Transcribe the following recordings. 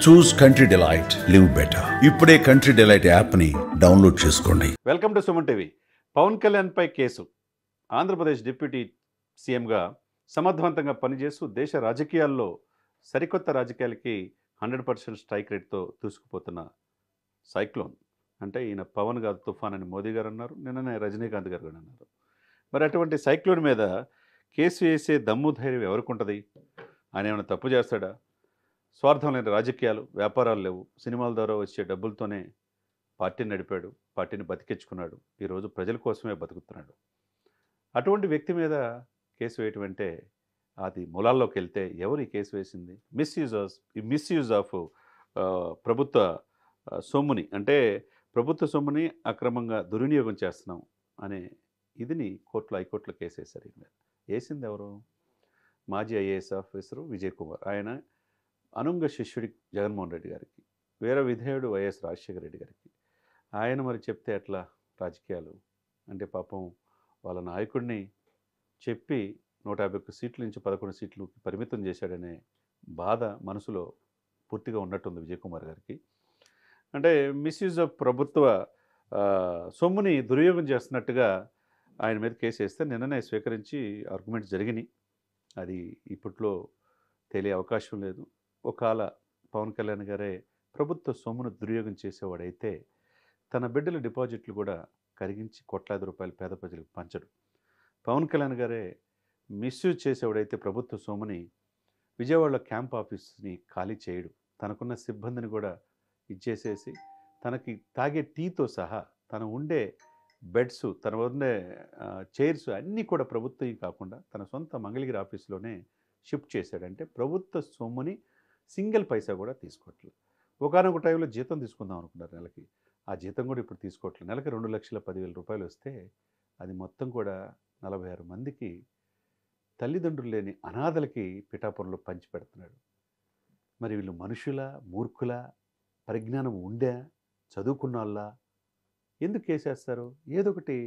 చూస్ country delight live better. ఇప్పుడే country delight యాప్ని download చేసుకోండి. Welcome to Suman TV. Pawan కళ్యాణ్పై case. Andhra Pradesh deputy సీఎంగా సమర్థవంతంగా పనిచేస్తూ దేశ రాజకీయాల్లో సరికొత్త రాజకీయాలకి 100% స్ట్రైక్ రేట్తో దూసుకుపోతున్న సైక్లోన్ అంటే ఈయన పవన్ గారు తుఫాన్ అని మోదీ గారు అన్నారు, నిన్ననే రజనీకాంత్ గారు కూడా అన్నారు. మరి అటువంటి సైక్లోన్ మీద కేసు వేసే దమ్ము ధైర్యం ఎవరికి ఉంటుంది? ఆయన ఏమైనా తప్పు చేస్తాడా? స్వార్థం లేని రాజకీయాలు, వ్యాపారాలు లేవు, సినిమాల ద్వారా వచ్చే డబ్బులతోనే పార్టీని నడిపాడు, పార్టీని బతికించుకున్నాడు, ఈరోజు ప్రజల కోసమే బతుకుతున్నాడు. అటువంటి వ్యక్తి మీద కేసు వేయటం అంటే అది మూలాల్లోకి వెళ్తే ఎవరు ఈ కేసు వేసింది? మిస్యూజ్ ఆఫ్ ప్రభుత్వ సొమ్ముని, అంటే ప్రభుత్వ సొమ్ముని అక్రమంగా దుర్వినియోగం చేస్తున్నాం అనే ఇదిని హైకోర్టులో కేసు వేశారు. ఈయన మీద వేసింది ఎవరు? మాజీ ఐఏఎస్ ఆఫీసరు విజయ్ కుమార్. ఆయన అనుంగ శిష్యుడి జగన్మోహన్ రెడ్డి గారికి, వేరే విధేయుడు వైఎస్ రాజశేఖర రెడ్డి గారికి. ఆయన మరి చెప్తే ఎట్లా రాజకీయాలు అంటే? పాపం వాళ్ళ నాయకుడిని చెప్పి 151 సీట్ల నుంచి 11 సీట్లకు పరిమితం చేశాడనే బాధ మనసులో పూర్తిగా ఉన్నట్టుంది విజయ్ కుమార్ గారికి. అంటే మిస్యూజ్ ఆఫ్ ప్రభుత్వ సొమ్ముని దుర్వినియోగం చేస్తున్నట్టుగా ఆయన మీద కేసు వేస్తే నిన్ననే స్వీకరించి ఆర్గ్యుమెంట్స్ జరిగినాయి. అది ఇప్పట్లో తెలియ అవకాశం లేదు. ఒకవేళ పవన్ కళ్యాణ్ గారే ప్రభుత్వ సొమ్మును దుర్వినియోగం చేసేవాడైతే తన బిడ్డల డిపాజిట్లు కూడా కరిగించి కోట్లాది రూపాయలు పేద ప్రజలకు పంచడు. పవన్ కళ్యాణ్ గారే మిస్యూజ్ చేసేవాడైతే ప్రభుత్వ సొమ్ముని విజయవాడలో క్యాంప్ ఆఫీస్ని ఖాళీ చేయడు, తనకున్న సిబ్బందిని కూడా ఇచ్చేసేసి తనకి తాగే టీతో సహా తన ఉండే బెడ్స్, తన ఉండే చైర్స్ అన్నీ కూడా ప్రభుత్వం కాకుండా తన సొంత మంగళగిరి ఆఫీస్లోనే షిఫ్ట్ చేశాడంటే ప్రభుత్వ సొమ్ముని సింగిల్ పైసా కూడా తీసుకోవట్లేదు. ఒకనొక టైంలో జీతం తీసుకుందాం అనుకున్నారు నెలకి, ఆ జీతం కూడా ఇప్పుడు తీసుకోవట్లేదు. నెలకి 2,10,000 రూపాయలు వస్తే అది మొత్తం కూడా 46 మందికి తల్లిదండ్రులు లేని అనాథలకి పిఠాపురంలో పంచి పెడుతున్నాడు. మరి వీళ్ళు మనుషుల, మూర్ఖుల, పరిజ్ఞానం ఉండే, చదువుకున్న వాళ్ళ? ఎందుకు కేసేస్తారు? ఏదో ఒకటి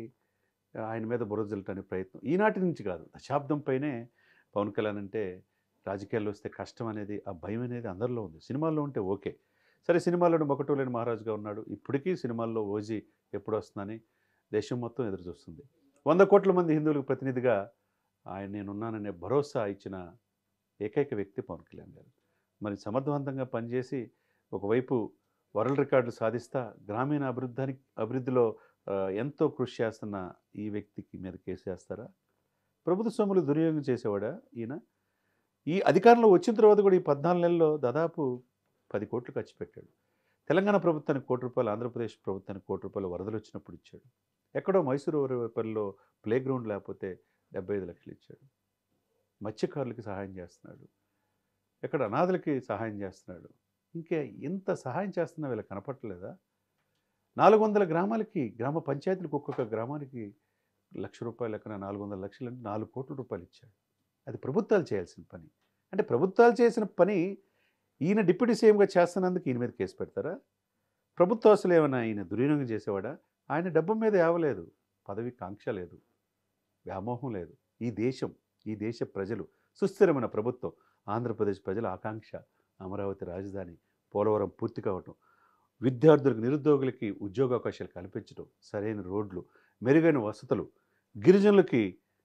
ఆయన మీద బురద జల్లటానికి ప్రయత్నం. ఈనాటి నుంచి కాదు, దశాబ్దం పైనే పవన్ కళ్యాణ్ అంటే రాజకీయాల్లో వస్తే కష్టం అనేది, ఆ భయం అనేది అందరిలో ఉంది. సినిమాల్లో ఉంటే ఓకే, సరే సినిమాల్లో మొకటూ లేని మహారాజుగా ఉన్నాడు. ఇప్పటికీ సినిమాల్లో ఓజీ ఎప్పుడు వస్తుందని దేశం మొత్తం ఎదురు చూస్తుంది. 100 కోట్ల మంది హిందువులకు ప్రతినిధిగా ఆయన నేనున్నాననే భరోసా ఇచ్చిన ఏకైక వ్యక్తి పవన్ కళ్యాణ్ గారు. మరి సమర్థవంతంగా పనిచేసి ఒకవైపు వరల్డ్ రికార్డులు సాధిస్తా గ్రామీణ అభివృద్ధిలో ఎంతో కృషి చేస్తున్న ఈ వ్యక్తికి మీద కేసు వేస్తారా? ప్రభుత్వ సొమ్ములు దుర్వినియోగం చేసేవాడా ఈయన? ఈ అధికారంలో వచ్చిన తర్వాత కూడా ఈ 14 నెలల్లో దాదాపు 10 కోట్లు ఖర్చు పెట్టాడు. తెలంగాణ ప్రభుత్వానికి ₹1 ఆంధ్రప్రదేశ్ ప్రభుత్వానికి ₹1 వరదలు వచ్చినప్పుడు ఇచ్చాడు. ఎక్కడో మైసూరు ఊరిపల్లిలో ప్లే గ్రౌండ్ లేకపోతే 75 లక్షలు ఇచ్చాడు. మత్స్యకారులకి సహాయం చేస్తున్నాడు, ఎక్కడ అనాథలకి సహాయం చేస్తున్నాడు. ఇంకే ఇంత సహాయం చేస్తున్నా వీళ్ళకి కనపట్టలేదా? 400 గ్రామాలకి, గ్రామ పంచాయతీలకు ఒక్కొక్క గ్రామానికి ₹1,00,000 లెక్కన 400 లక్షలు అంటే 4 కోట్ల రూపాయలు ఇచ్చాడు. అది ప్రభుత్వాలు చేయాల్సిన పని. అంటే ప్రభుత్వాలు చేసిన పని ఈయన డిప్యూటీ సీఎంగా చేస్తున్నందుకు ఈయన మీద కేసు పెడతారా? ప్రభుత్వం అసలు ఏమైనా ఈయన దుర్వినియోగం చేసేవాడా? ఆయన డబ్బు మీద ఏవలేదు, పదవి కాంక్ష లేదు, వ్యామోహం లేదు. ఈ దేశ ప్రజలు సుస్థిరమైన ప్రభుత్వం, ఆంధ్రప్రదేశ్ ప్రజల ఆకాంక్ష అమరావతి రాజధాని, పోలవరం పూర్తి కావటం, విద్యార్థులకు, నిరుద్యోగులకి ఉద్యోగావకాశాలు కల్పించడం, సరైన రోడ్లు, మెరుగైన వసతులు, గిరిజనులకి.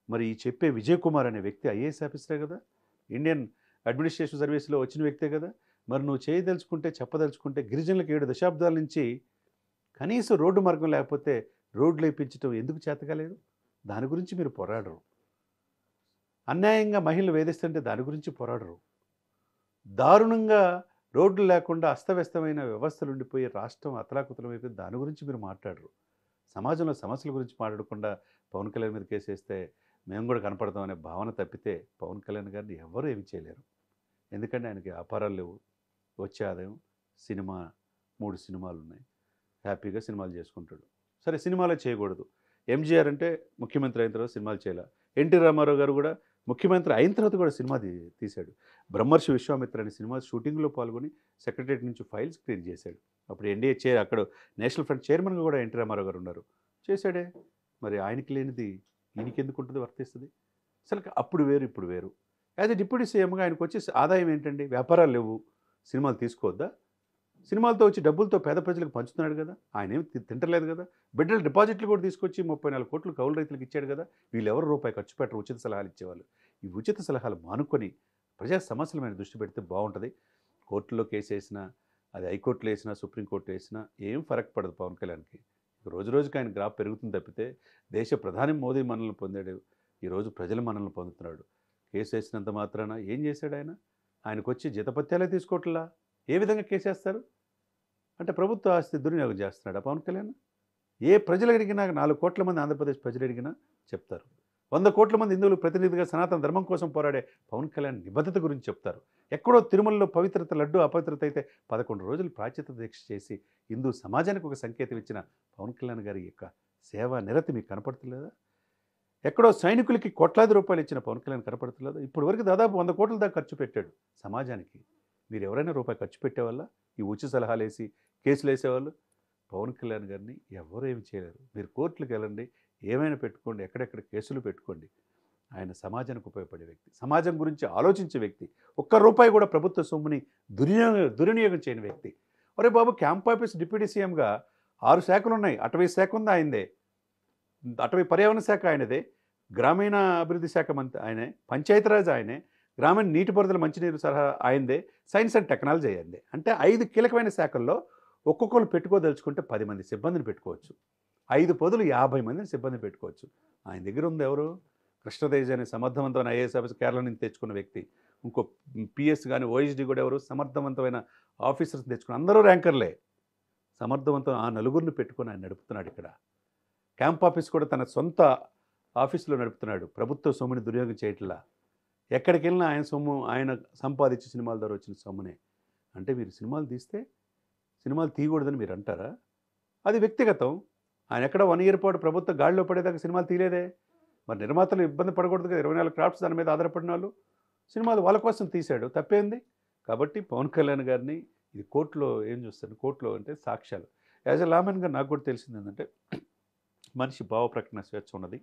మరి చెప్పే విజయ్ కుమార్ అనే వ్యక్తి ఐఏఎస్ ఆఫీసరే కదా, ఇండియన్ అడ్మినిస్ట్రేషన్ సర్వీస్లో వచ్చిన వ్యక్తే కదా. మరి నువ్వు చేయదలుచుకుంటే, చెప్పదలుచుకుంటే గిరిజనులకు 7 దశాబ్దాల నుంచి కనీసం రోడ్డు మార్గం లేకపోతే రోడ్లు వేయించడం ఎందుకు చేతకాలేదు? దాని గురించి మీరు పోరాడరు. అన్యాయంగా మహిళలు వేధిస్తుంటే దాని గురించి పోరాడరు. దారుణంగా రోడ్లు లేకుండా అస్తవ్యస్తమైన వ్యవస్థలు ఉండిపోయి రాష్ట్రం అతలాకుతలం అయిపోయి దాని గురించి మీరు మాట్లాడరు. సమాజంలో సమస్యల గురించి మాట్లాడకుండా పవన్ కళ్యాణ్ మీద కేసేస్తే మేము కూడా కనపడతామనే భావన తప్పితే పవన్ కళ్యాణ్ గారిని ఎవరు ఏమి చేయలేరు. ఎందుకంటే ఆయనకి వ్యాపారాలు లేవు, వచ్చే ఆదాయం సినిమా, 3 సినిమాలు ఉన్నాయి, హ్యాపీగా సినిమాలు చేసుకుంటాడు. సరే సినిమాలే చేయకూడదు. ఎంజీఆర్ అంటే ముఖ్యమంత్రి అయిన తర్వాత సినిమాలు చేయాల. ఎన్టీ రామారావు గారు కూడా ముఖ్యమంత్రి అయిన తర్వాత కూడా సినిమా తీశాడు. బ్రహ్మర్షి విశ్వామిత్ర అనే సినిమా షూటింగ్లో పాల్గొని సెక్రటరియట్ నుంచి ఫైల్స్ క్లియర్ చేశాడు. అప్పుడు ఎన్డీఏ అక్కడ నేషనల్ ఫ్రంట్ చైర్మన్గా కూడా ఎన్టీ రామారావు గారు ఉన్నారు, చేశాడే. మరి ఆయనకి లేనిది ఈయనకి ఎందుకు ఉంటుంది, వర్తిస్తుంది? అసలు అప్పుడు వేరు ఇప్పుడు వేరు. యాజ్ ఎ డిప్యూటీ సీఎంగా ఆయనకు వచ్చే ఆదాయం ఏంటండి? వ్యాపారాలు లేవు, సినిమాలు తీసుకోవద్దా? సినిమాలతో వచ్చి డబ్బులతో పేద ప్రజలకు పంచుతున్నాడు కదా, ఆయన ఏం తింటలేదు కదా. బిడ్డల డిపాజిట్లు కూడా తీసుకొచ్చి 34 కోట్లు కౌలు రైతులకు ఇచ్చాడు కదా. వీళ్ళు ఎవరు రూపాయి ఖర్చు పెట్టరు ఉచిత సలహాలు ఇచ్చేవాళ్ళు. ఈ ఉచిత సలహాలు మానుకొని ప్రజా సమస్యల మీద దృష్టి పెడితే బాగుంటుంది. కోర్టులో కేసు వేసినా, అది హైకోర్టులో వేసినా, సుప్రీంకోర్టులో వేసినా ఏం ఫరక్ పడదు పవన్ కళ్యాణ్కి. రోజు రోజుకి ఆయన గ్రాఫ్ పెరుగుతుంది తప్పితే దేశ ప్రధాని మోదీ మనల్ని పొందాడు, ఈరోజు ప్రజల మనల్ని పొందుతున్నాడు. కేసు వేసినంత మాత్రాన ఏం చేశాడు ఆయన? ఆయనకు వచ్చి జీతపత్యాలే తీసుకోవట్లా, ఏ విధంగా కేసేస్తారు? అంటే ప్రభుత్వ ఆస్తి దుర్వినియోగం చేస్తున్నాడు పవన్ కళ్యాణ్. ఏ ప్రజలు అడిగినా, 4 కోట్ల మంది ఆంధ్రప్రదేశ్ ప్రజలు అడిగినా చెప్తారు. 100 కోట్ల మంది హిందువులు ప్రతినిధిగా సనాతన ధర్మం కోసం పోరాడే పవన్ కళ్యాణ్ నిబద్ధత గురించి చెప్తారు. ఎక్కడో తిరుమలలో పవిత్రత లడ్డు అపవిత్రత అయితే 11 రోజులు ప్రాచ్యత దీక్ష చేసి హిందూ సమాజానికి ఒక సంకేతం ఇచ్చిన పవన్ కళ్యాణ్ గారి యొక్క సేవా నిరతి మీకు కనపడుతులేదా? ఎక్కడో సైనికులకి కోట్లాది రూపాయలు ఇచ్చిన పవన్ కళ్యాణ్ కనపడుతులేదా? ఇప్పుడు వరకు దాదాపు 100 కోట్ల దాకా ఖర్చు పెట్టాడు సమాజానికి. మీరు ఎవరైనా రూపాయి ఖర్చు పెట్టేవాళ్ళ? ఈ ఉచిత సలహాలు వేసి కేసులు వేసేవాళ్ళు పవన్ కళ్యాణ్ గారిని ఎవరు ఏమి చేయలేరు. మీరు కోర్టులకు వెళ్ళండి, ఏమైనా పెట్టుకోండి, ఎక్కడెక్కడ కేసులు పెట్టుకోండి. ఆయన సమాజానికి ఉపయోగపడే వ్యక్తి, సమాజం గురించి ఆలోచించే వ్యక్తి, ఒక్క రూపాయి కూడా ప్రభుత్వ సొమ్ముని దుర్వినియోగం చేయని వ్యక్తి. ఒరే బాబు, క్యాంప్ ఆఫీస్ డిప్యూటీ సీఎంగా 6 శాఖలు ఉన్నాయి. అటవీ శాఖ ఉంది ఆయనదే, అటవీ పర్యావరణ శాఖ ఆయనదే, గ్రామీణ అభివృద్ధి శాఖ మంత్రి ఆయనే, పంచాయతీరాజ్ ఆయనే, గ్రామీణ నీటిపారుదల మంచినీరు సలహా ఆయనదే, సైన్స్ అండ్ టెక్నాలజీ అయిందే. అంటే 5 కీలకమైన శాఖల్లో ఒక్కొక్కరు పెట్టుకోదలుచుకుంటే 10 మంది సిబ్బందిని పెట్టుకోవచ్చు. 5 పదులు 50 మందిని సిబ్బంది పెట్టుకోవచ్చు. ఆయన దగ్గర ఉంది ఎవరు? కృష్ణతేజ్ అనే సమర్థవంతమైన ఐఏఎస్ ఆఫీసర్ కేరళ నుంచి తెచ్చుకున్న వ్యక్తి. ఇంకో పిఎస్ కానీ ఓఎస్డీ కూడా ఎవరు? సమర్థవంతమైన ఆఫీసర్స్ తెచ్చుకుని, అందరూ ర్యాంకర్లే. సమర్థవంతమైన ఆ నలుగురిని పెట్టుకొని ఆయన నడుపుతున్నాడు. ఇక్కడ క్యాంప్ ఆఫీస్ కూడా తన సొంత ఆఫీసులో నడుపుతున్నాడు. ప్రభుత్వ సొమ్ముని దుర్యోగం చేయట్లా. ఎక్కడికి వెళ్ళినా ఆయన సొమ్ము, ఆయన సంపాదించి సినిమాల ద్వారా వచ్చిన సొమ్మునే. అంటే మీరు సినిమాలు తీస్తే సినిమాలు తీయకూడదని మీరు అంటారా? అది వ్యక్తిగతం. ఆయన ఎక్కడ 1 ఇయర్ పాటు ప్రభుత్వ గాడిలో పడేదాకా సినిమాలు తీయలేదే. మరి నిర్మాతలు ఇబ్బంది పడకూడదు కదా, 24 క్రాఫ్ట్స్ దాని మీద ఆధారపడిన వాళ్ళు. సినిమాలు వాళ్ళ కోసం తీశాడు, తప్పేంది? కాబట్టి పవన్ కళ్యాణ్ గారిని ఇది కోర్టులో ఏం చూస్తారు? కోర్టులో అంటే సాక్ష్యాలు. యాజ్ ఎ లామెన్గా నాకు కూడా తెలిసింది ఏంటంటే, మనిషి భావ ప్రకటన స్వేచ్ఛ ఉన్నది.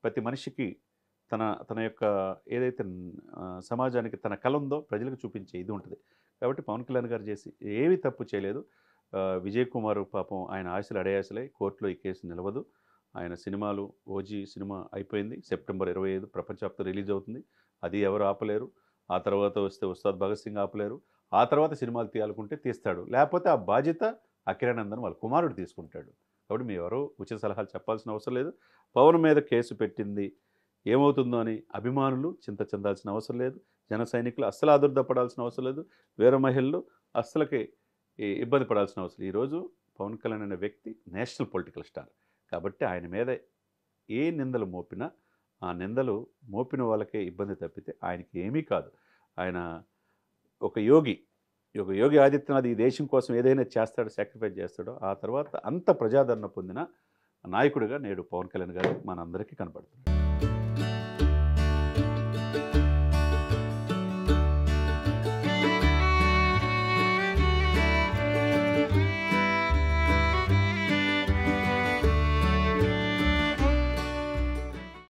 ప్రతి మనిషికి తన యొక్క ఏదైతే సమాజానికి తన కళ ఉందో ప్రజలకు చూపించే ఇది ఉంటుంది. కాబట్టి పవన్ కళ్యాణ్ గారు చేసి ఏమీ తప్పు చేయలేదు. విజయ్ కుమార్ పాపం ఆయన ఆశలు అడయాశలై కోర్టులో ఈ కేసు నిలవదు. ఆయన సినిమాలు, ఓజీ సినిమా అయిపోయింది, సెప్టెంబర్ 25 ప్రపంచవ్యాప్తంగా రిలీజ్ అవుతుంది. అది ఎవరు ఆపలేరు. ఆ తర్వాత వస్తే ఉస్తాద్ భగత్ సింగ్ ఆపలేరు. ఆ తర్వాత సినిమాలు తీయాలనుకుంటే తీస్తాడు, లేకపోతే ఆ బాధ్యత అకిరానందన్ వాళ్ళ కుమారుడు తీసుకుంటాడు. కాబట్టి మీ ఎవరో ఉచిత సలహాలు చెప్పాల్సిన అవసరం లేదు. పవన్ మీద కేసు పెట్టింది ఏమవుతుందో అని అభిమానులు చింత చెందాల్సిన అవసరం లేదు. జన సైనికులు అస్సలు ఆదుర్దపడాల్సిన అవసరం లేదు. వేరే మహిళలు అస్సలకి ఇబ్బంది పడాల్సిన అవసరం. ఈరోజు పవన్ కళ్యాణ్ అనే వ్యక్తి నేషనల్ పొలిటికల్ స్టార్. కాబట్టి ఆయన మీద ఏ నిందలు మోపినా ఆ నిందలు మోపిన వాళ్ళకే ఇబ్బంది తప్పితే ఆయనకి ఏమీ కాదు. ఆయన ఒక యోగి ఆదిత్యనాథ్ ఈ దేశం కోసం ఏదైనా చేస్తాడో, సాక్రిఫైస్ చేస్తాడో, ఆ తర్వాత అంత ప్రజాదరణ పొందిన నాయకుడిగా నేడు పవన్ కళ్యాణ్ గారు మనందరికీ కనపడుతున్నారు.